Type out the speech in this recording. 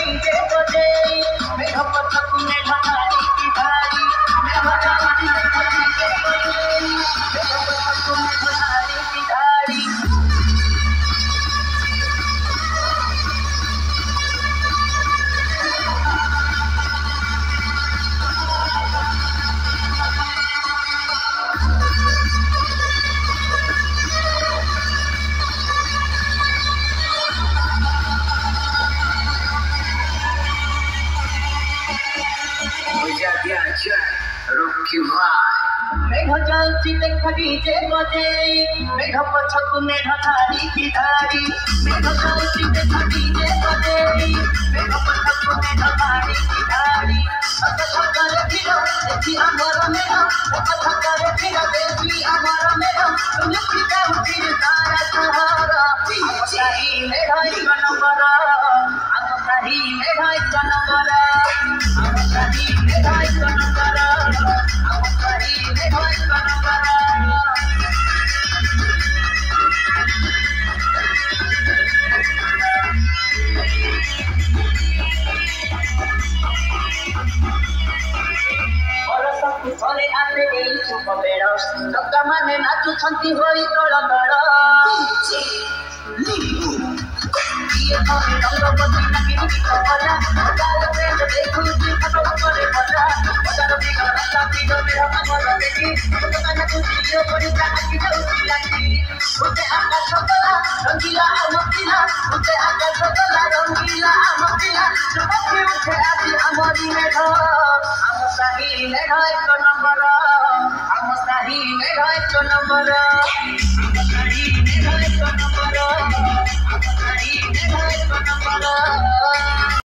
DJ बजे मेघ पथक में ढारी की धारी मेघ पथक में ढारी की धारी मेघ जलती देख डीजे बजे मेघ पछक मेघ धारी की धारी मेघ जलती देख डीजे बजे मेघ पछक मेघ धारी की धारी अकथकर फिरो देखी अमर मेघ अकथकर फिरो देखी अमर मेघ तुझे पिता फिर तारा सहारा सही मेघ एक नंबर हम सही मेघ एक नंबर हम सही मेघ एक नंबर हम सही मेघ एक नंबर घरे आसे देई शुभ बेड़ लोक माने नाचुछंती होई तोड़ तोड़ ये हमें रंगपति लगी गीत बजा गाल पे देखुची फोटो करे बजा बजार बिगा रंगा बिगा मेरा मन देखी तो काना कुचियो पड़ी काकी जाउची लागी उते आकाश कला रंगीला अमतिला उते आकाश कला रंगीला अमतिला सुबह उठे आदि हमारी मेघ हम सही मेघ एक नंबर हम सही मेघ एक नंबर हम सही मेघ एक नंबर हम सही मेघ एक नंबर